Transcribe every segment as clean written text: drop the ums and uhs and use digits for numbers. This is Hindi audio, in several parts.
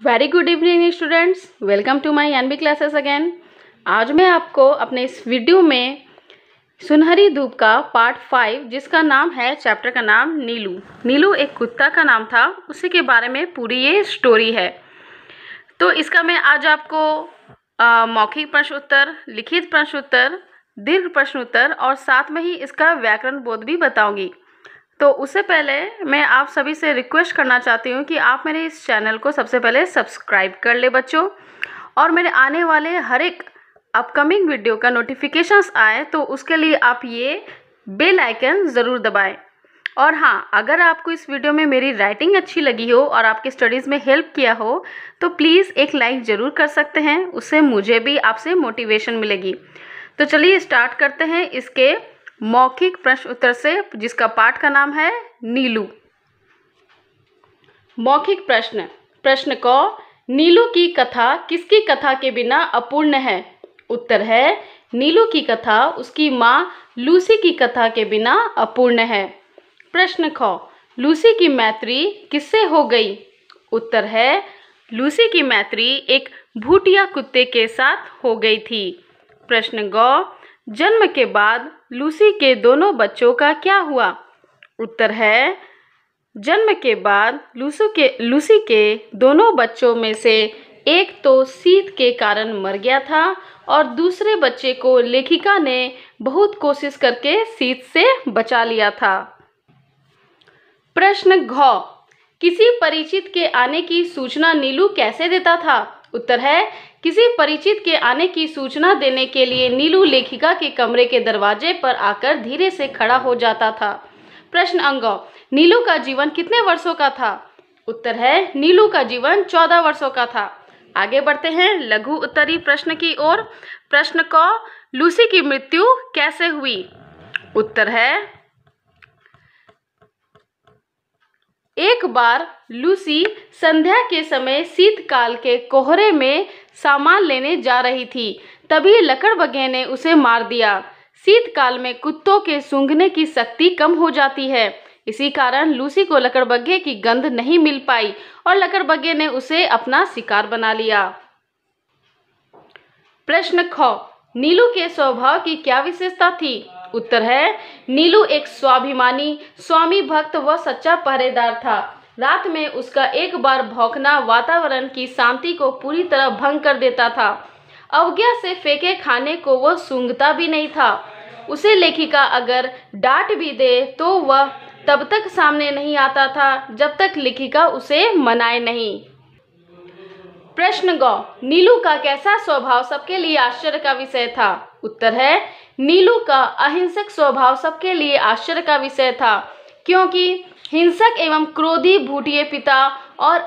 Very good evening students, welcome to my NB classes again. आज मैं आपको अपने इस वीडियो में सुनहरी धूप का पार्ट 5 जिसका नाम है, चैप्टर का नाम नीलू एक कुत्ता का नाम था, उसी के बारे में पूरी ये स्टोरी है। तो इसका मैं आज आपको मौखिक प्रश्न उत्तर, लिखित प्रश्न उत्तर, दीर्घ प्रश्न उत्तर और साथ में ही इसका व्याकरण बोध भी बताऊंगी। तो उससे पहले मैं आप सभी से रिक्वेस्ट करना चाहती हूँ कि आप मेरे इस चैनल को सबसे पहले सब्सक्राइब कर ले बच्चों, और मेरे आने वाले हर एक अपकमिंग वीडियो का नोटिफिकेशंस आए तो उसके लिए आप ये बेल आइकन ज़रूर दबाएं। और हाँ, अगर आपको इस वीडियो में मेरी राइटिंग अच्छी लगी हो और आपकी स्टडीज़ में हेल्प किया हो तो प्लीज़ एक लाइक ज़रूर कर सकते हैं, उससे मुझे भी आपसे मोटिवेशन मिलेगी। तो चलिए स्टार्ट करते हैं इसके मौखिक प्रश्न उत्तर से, जिसका पाठ का नाम है नीलू। मौखिक प्रश्न क, नीलू की कथा किसकी कथा के बिना अपूर्ण है? उत्तर है, नीलू की कथा उसकी माँ लूसी की कथा के बिना अपूर्ण है। प्रश्न ख, लूसी की मैत्री किससे हो गई? उत्तर है, लूसी की मैत्री एक भूटिया कुत्ते के साथ हो गई थी। प्रश्न ग, जन्म के बाद लूसी के दोनों बच्चों का क्या हुआ? उत्तर है, जन्म के बाद लूसी के दोनों बच्चों में से एक तो शीत के कारण मर गया था और दूसरे बच्चे को लेखिका ने बहुत कोशिश करके शीत से बचा लिया था। प्रश्न घ, किसी परिचित के आने की सूचना नीलू कैसे देता था? उत्तर है, किसी परिचित के आने की सूचना देने के लिए नीलू लेखिका के कमरे के दरवाजे पर आकर धीरे से खड़ा हो जाता था। प्रश्न अंग, नीलू का जीवन कितने वर्षों का था? उत्तर है, नीलू का जीवन 14 वर्षों का था। आगे बढ़ते हैं लघु उत्तरी प्रश्न की ओर। प्रश्न क, लूसी की मृत्यु कैसे हुई? उत्तर है, एक बार लूसी संध्या के समय शीतकाल के कोहरे में सामान लेने जा रही थी, तभी लकड़बग्घे ने उसे मार दिया। शीतकाल में कुत्तों के सूंघने की शक्ति कम हो जाती है, इसी कारण लूसी को लकड़बग्घे की गंध नहीं मिल पाई और लकड़बग्घे ने उसे अपना शिकार बना लिया। प्रश्न ख, नीलू के स्वभाव की क्या विशेषता थी? उत्तर है, नीलू एक स्वाभिमानी, स्वामी भक्त व सच्चा पहरेदार था। रात में उसका एक बार भौंकना वातावरण की शांति को पूरी तरह भंग कर देता था। अवज्ञा से फेंके खाने को वह सूंघता भी नहीं था। उसे लेखिका अगर डांट भी दे तो वह तब तक सामने नहीं आता था जब तक लेखिका उसे मनाए नहीं। प्रश्न ग, नीलू का कैसा स्वभाव सबके लिए आश्चर्य का विषय था? उत्तर है, नीलू का अहिंसक स्वभाव सबके लिए आश्चर्य का विषय था, क्योंकि हिंसक एवं क्रोधी भूटिये पिता और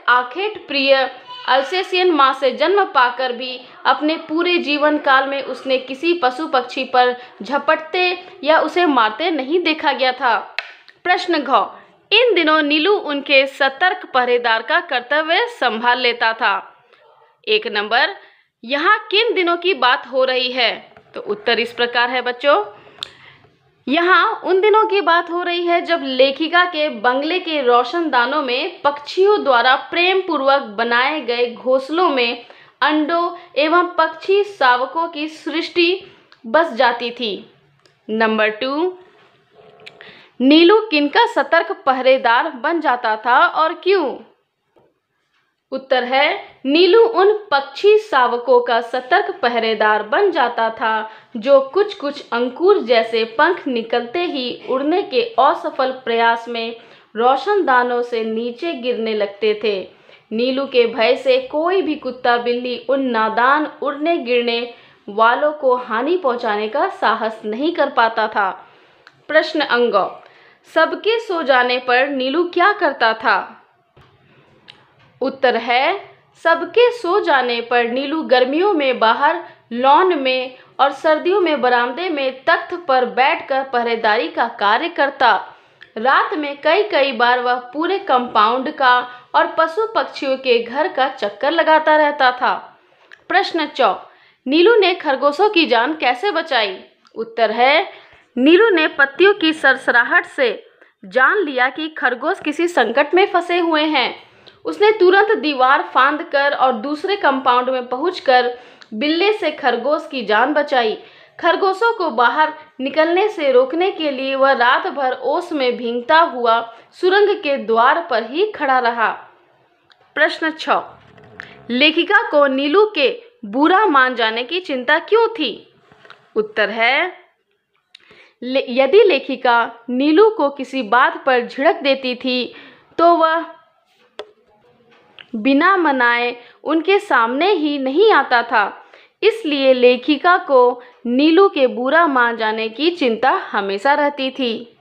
आखेट प्रिय अल्सेशियन माँ से जन्म पाकर भी अपने पूरे जीवन काल में उसने किसी पशु पक्षी पर झपटते या उसे मारते नहीं देखा गया था। प्रश्न घ, इन दिनों नीलू उनके सतर्क पहरेदार का कर्तव्य संभाल लेता था। 1 नंबर, यहाँ किन दिनों की बात हो रही है? तो उत्तर इस प्रकार है बच्चों, यहाँ उन दिनों की बात हो रही है जब लेखिका के बंगले के रोशनदानों में पक्षियों द्वारा प्रेम पूर्वक बनाए गए घोंसलों में अंडों एवं पक्षी शावकों की सृष्टि बस जाती थी। नंबर 2, नीलू किनका सतर्क पहरेदार बन जाता था और क्यों? उत्तर है, नीलू उन पक्षी शावकों का सतर्क पहरेदार बन जाता था जो कुछ कुछ अंकुर जैसे पंख निकलते ही उड़ने के असफल प्रयास में रोशनदानों से नीचे गिरने लगते थे। नीलू के भय से कोई भी कुत्ता बिल्ली उन नादान उड़ने गिरने वालों को हानि पहुंचाने का साहस नहीं कर पाता था। प्रश्न अंग, सबके सो जाने पर नीलू क्या करता था? उत्तर है, सबके सो जाने पर नीलू गर्मियों में बाहर लॉन में और सर्दियों में बरामदे में तख्त पर बैठकर पहरेदारी का कार्य करता। रात में कई बार वह पूरे कंपाउंड का और पशु पक्षियों के घर का चक्कर लगाता रहता था। प्रश्न च, नीलू ने खरगोशों की जान कैसे बचाई? उत्तर है, नीलू ने पत्तियों की सरसराहट से जान लिया कि खरगोश किसी संकट में फंसे हुए हैं। उसने तुरंत दीवार फांदकर और दूसरे कंपाउंड में पहुंचकर बिल्ले से खरगोश की जान बचाई। खरगोशों को बाहर निकलने से रोकने के लिए वह रात भर ओस में भीगता हुआ सुरंग के द्वार पर ही खड़ा रहा। प्रश्न 6, लेखिका को नीलू के बुरा मान जाने की चिंता क्यों थी? उत्तर है, यदि लेखिका नीलू को किसी बात पर झिड़क देती थी तो वह बिना मनाए उनके सामने ही नहीं आता था, इसलिए लेखिका को नीलू के बुरा मान जाने की चिंता हमेशा रहती थी।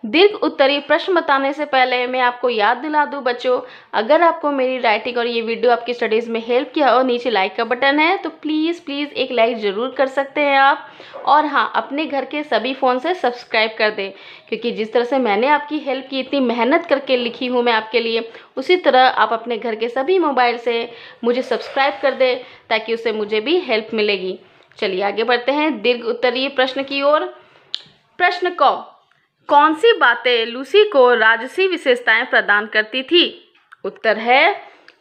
दीर्घ उत्तरीय प्रश्न बताने से पहले मैं आपको याद दिला दूं बच्चों, अगर आपको मेरी राइटिंग और ये वीडियो आपकी स्टडीज़ में हेल्प किया और नीचे लाइक का बटन है तो प्लीज़ एक लाइक ज़रूर कर सकते हैं आप। और हाँ, अपने घर के सभी फ़ोन से सब्सक्राइब कर दें, क्योंकि जिस तरह से मैंने आपकी हेल्प की, इतनी मेहनत करके लिखी हूँ मैं आपके लिए, उसी तरह आप अपने घर के सभी मोबाइल से मुझे सब्सक्राइब कर दें ताकि उससे मुझे भी हेल्प मिलेगी। चलिए आगे बढ़ते हैं दीर्घ उत्तरीय प्रश्न की ओर। प्रश्न क, कौन सी बातें लूसी को राजसी विशेषताएं प्रदान करती थी? उत्तर है,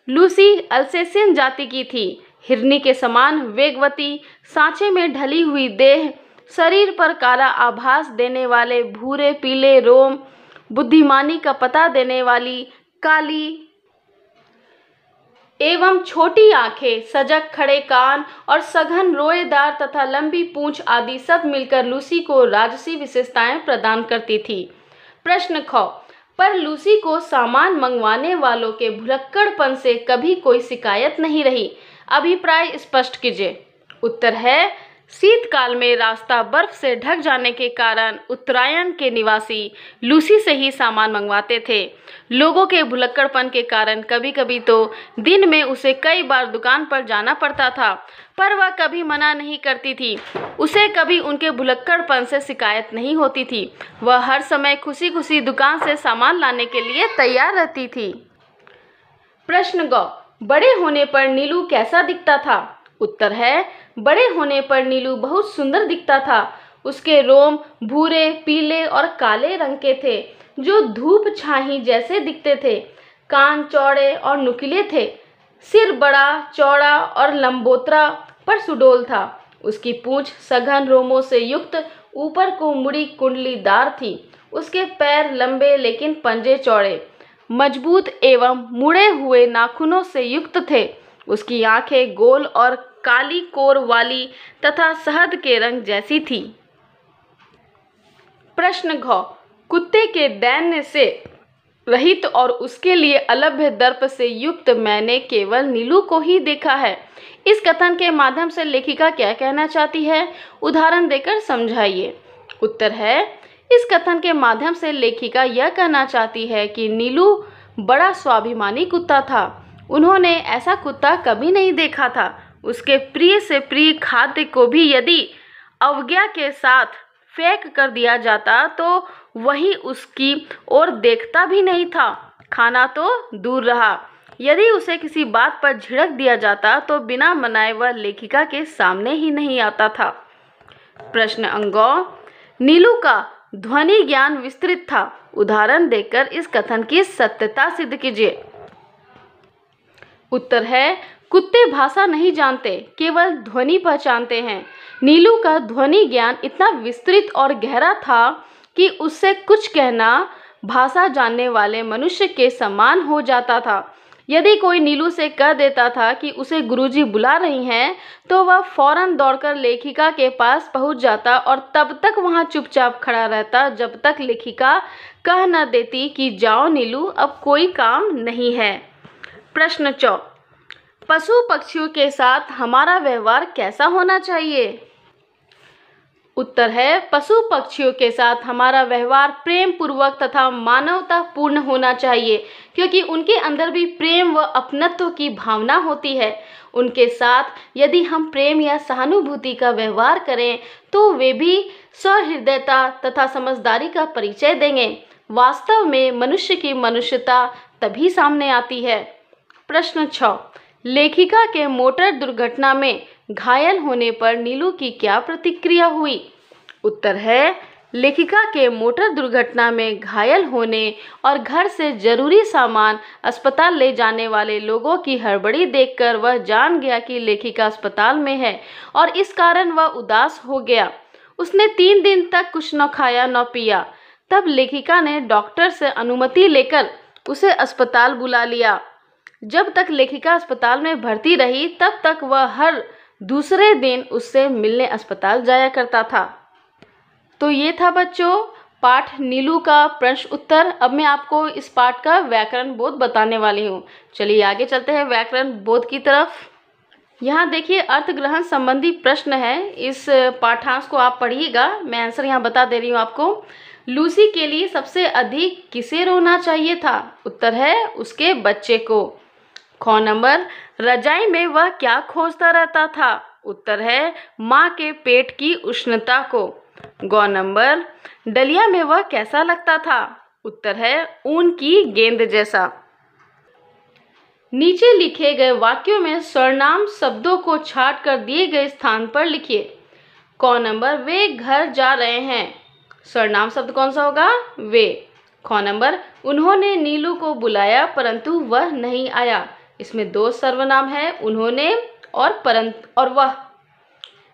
लूसी अल्सेशियन जाति की थी। हिरनी के समान वेगवती, सांचे में ढली हुई देह, शरीर पर काला आभास देने वाले भूरे पीले रोम, बुद्धिमानी का पता देने वाली काली एवं छोटी आंखें, सजग खड़े कान और सघन रोएदार तथा लंबी पूंछ आदि सब मिलकर लूसी को राजसी विशेषताएं प्रदान करती थी। प्रश्न ख, पर लूसी को सामान मंगवाने वालों के भुलक्कड़पन से कभी कोई शिकायत नहीं रही। अभिप्राय स्पष्ट कीजिए। उत्तर है, शीतकाल में रास्ता बर्फ से ढक जाने के कारण उत्तरायण के निवासी लूसी से ही सामान मंगवाते थे। लोगों के भुलक्कड़पन के कारण कभी कभी तो दिन में उसे कई बार दुकान पर जाना पड़ता था, पर वह कभी मना नहीं करती थी। उसे कभी उनके भुलक्कड़पन से शिकायत नहीं होती थी। वह हर समय खुशी खुशी दुकान से सामान लाने के लिए तैयार रहती थी। प्रश्न ग, बड़े होने पर नीलू कैसा दिखता था? उत्तर है, बड़े होने पर नीलू बहुत सुंदर दिखता था। उसके रोम भूरे, पीले और काले रंग के थे, जो धूप छाही जैसे दिखते थे। कान चौड़े और नुकीले थे। सिर बड़ा, चौड़ा और लंबोतरा पर सुडौल था। उसकी पूंछ सघन रोमों से युक्त ऊपर को मुड़ी कुंडलीदार थी। उसके पैर लंबे लेकिन पंजे चौड़े, मजबूत एवं मुड़े हुए नाखूनों से युक्त थे। उसकी आंखें गोल और काली कोर वाली तथा शहद के रंग जैसी थी। प्रश्न घ, कुत्ते के दैन्य से रहित और उसके लिए अलभ्य दर्प से युक्त मैंने केवल नीलू को ही देखा है। इस कथन के माध्यम से लेखिका क्या कहना चाहती है? उदाहरण देकर समझाइए। उत्तर है, इस कथन के माध्यम से लेखिका यह कहना चाहती है कि नीलू बड़ा स्वाभिमानी कुत्ता था। उन्होंने ऐसा कुत्ता कभी नहीं देखा था। उसके प्रिय से प्रिय खाद्य को भी यदि अवज्ञा के साथ फेंक कर दिया जाता तो वही उसकी ओर देखता भी नहीं था। खाना तो दूर रहा, यदि उसे किसी बात पर झिड़क दिया जाता तो बिना मनाए वह लेखिका के सामने ही नहीं आता था। प्रश्न अंगौ, नीलू का ध्वनि ज्ञान विस्तृत था। उदाहरण देकर इस कथन की सत्यता सिद्ध कीजिए। उत्तर है, कुत्ते भाषा नहीं जानते, केवल ध्वनि पहचानते हैं। नीलू का ध्वनि ज्ञान इतना विस्तृत और गहरा था कि उससे कुछ कहना भाषा जानने वाले मनुष्य के समान हो जाता था। यदि कोई नीलू से कह देता था कि उसे गुरुजी बुला रही हैं, तो वह फौरन दौड़कर लेखिका के पास पहुंच जाता और तब तक वहां चुपचाप खड़ा रहता जब तक लेखिका कह न देती कि जाओ नीलू, अब कोई काम नहीं है। प्रश्न 4, पशु पक्षियों के साथ हमारा व्यवहार कैसा होना चाहिए? उत्तर है, पशु पक्षियों के साथ हमारा व्यवहार प्रेम पूर्वक तथा मानवतापूर्ण होना चाहिए, क्योंकि उनके अंदर भी प्रेम व अपनत्व की भावना होती है। उनके साथ यदि हम प्रेम या सहानुभूति का व्यवहार करें तो वे भी सहृदयता तथा समझदारी का परिचय देंगे। वास्तव में मनुष्य की मनुष्यता तभी सामने आती है। प्रश्न 6, लेखिका के मोटर दुर्घटना में घायल होने पर नीलू की क्या प्रतिक्रिया हुई? उत्तर है, लेखिका के मोटर दुर्घटना में घायल होने और घर से जरूरी सामान अस्पताल ले जाने वाले लोगों की हड़बड़ी देखकर वह जान गया कि लेखिका अस्पताल में है और इस कारण वह उदास हो गया। उसने 3 दिन तक कुछ न खाया न पिया। तब लेखिका ने डॉक्टर से अनुमति लेकर उसे अस्पताल बुला लिया। जब तक लेखिका अस्पताल में भर्ती रही तब तक वह हर दूसरे दिन उससे मिलने अस्पताल जाया करता था। तो ये था बच्चों पाठ नीलू का प्रश्न उत्तर। अब मैं आपको इस पाठ का व्याकरण बोध बताने वाली हूँ। चलिए आगे चलते हैं व्याकरण बोध की तरफ। यहाँ देखिए अर्थ ग्रहण संबंधी प्रश्न है। इस पाठांश को आप पढ़िएगा, मैं आंसर यहाँ बता दे रही हूँ आपको। लूसी के लिए सबसे अधिक किसे रोना चाहिए था? उत्तर है उसके बच्चे को। ख नंबर, रजाई में वह क्या खोजता रहता था? उत्तर है माँ के पेट की उष्णता को। ग नंबर, डलिया में वह कैसा लगता था? उत्तर है ऊन की गेंद जैसा। नीचे लिखे गए वाक्यों में सर्वनाम शब्दों को छांट कर दिए गए स्थान पर लिखिए। क नंबर, वे घर जा रहे हैं। सर्वनाम शब्द कौन सा होगा? वे। ख नंबर, उन्होंने नीलू को बुलाया परंतु वह नहीं आया। इसमें 2 सर्वनाम है, उन्होंने और वह।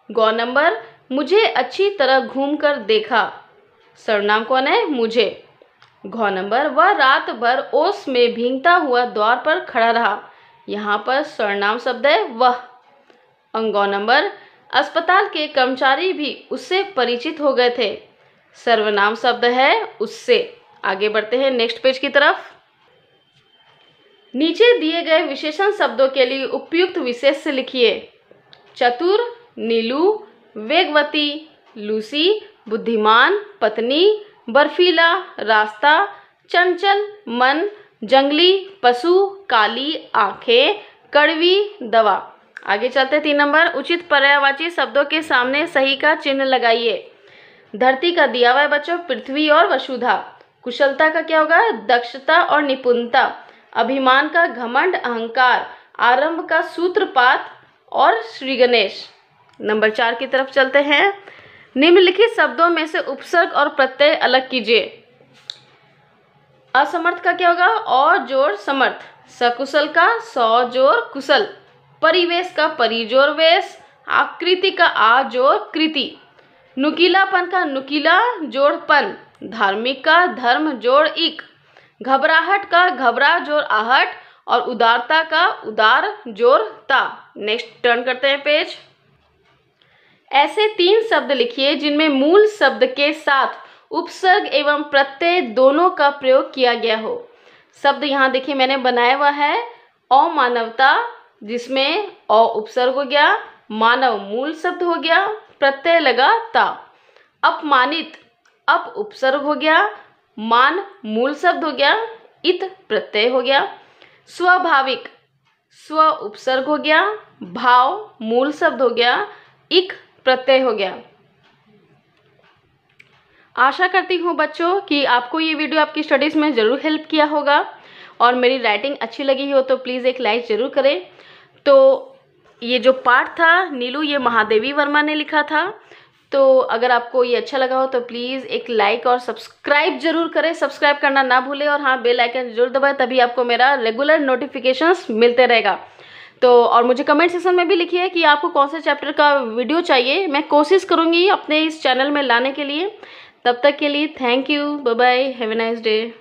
ग नंबर, मुझे अच्छी तरह घूमकर देखा। सर्वनाम कौन है? मुझे। घ नंबर, वह रात भर ओस में भींगता हुआ द्वार पर खड़ा रहा। यहाँ पर सर्वनाम शब्द है वह। ग नंबर, अस्पताल के कर्मचारी भी उससे परिचित हो गए थे। सर्वनाम शब्द है उससे। आगे बढ़ते हैं नेक्स्ट पेज की तरफ। नीचे दिए गए विशेषण शब्दों के लिए उपयुक्त विशेष्य लिखिए। चतुर नीलू, वेगवती लूसी, बुद्धिमान पत्नी, बर्फीला रास्ता, चंचल मन, जंगली पशु, काली आंखें, कड़वी दवा। आगे चलते 3 नंबर, उचित पर्यायवाची शब्दों के सामने सही का चिन्ह लगाइए। धरती का दिया हुआ है बच्चों पृथ्वी और वसुधा। कुशलता का क्या होगा? दक्षता और निपुणता। अभिमान का घमंड अहंकार। आरंभ का सूत्रपात और श्री गणेश। नंबर 4 की तरफ चलते हैं। निम्नलिखित शब्दों में से उपसर्ग और प्रत्यय अलग कीजिए। असमर्थ का क्या होगा? अ जोड़ समर्थ। सकुशल का स जोड़ कुशल। परिवेश का परि जोड़ वेश। आकृति का आ जोड़ कृति। नुकीलापन का नुकीला जोड़ पन। धार्मिक का धर्म जोड़ इक। घबराहट का घबरा जोड़ आहट और उदारता का उदार जोड़ ता। नेक्स्ट टर्न करते हैं पेज। ऐसे 3 शब्द लिखिए जिनमें मूल शब्द के साथ उपसर्ग एवं प्रत्यय दोनों का प्रयोग किया गया हो। शब्द यहाँ देखिए मैंने बनाया हुआ है। अमानवता जिसमें अ उपसर्ग हो गया, मानव मूल शब्द हो गया, प्रत्यय लगा ता। अपमानित अप उपसर्ग हो गया, मान मूल शब्द हो गया, इत प्रत्यय हो गया। स्वाभाविक स्व उपसर्ग हो गया, भाव मूल शब्द हो गया, इक प्रत्यय हो गया। आशा करती हूँ बच्चों कि आपको ये वीडियो आपकी स्टडीज़ में ज़रूर हेल्प किया होगा और मेरी राइटिंग अच्छी लगी हो तो प्लीज़ एक लाइक ज़रूर करें। तो ये जो पाठ था नीलू, ये महादेवी वर्मा ने लिखा था। तो अगर आपको ये अच्छा लगा हो तो प्लीज़ एक लाइक और सब्सक्राइब जरूर करें। सब्सक्राइब करना ना भूलें और हाँ बेल आइकन जरूर दबाएं, तभी आपको मेरा रेगुलर नोटिफिकेशंस मिलते रहेगा। तो और मुझे कमेंट सेक्शन में भी लिखिए कि आपको कौन से चैप्टर का वीडियो चाहिए। मैं कोशिश करूँगी अपने इस चैनल में लाने के लिए। तब तक के लिए thank you, bye bye, have a nice day.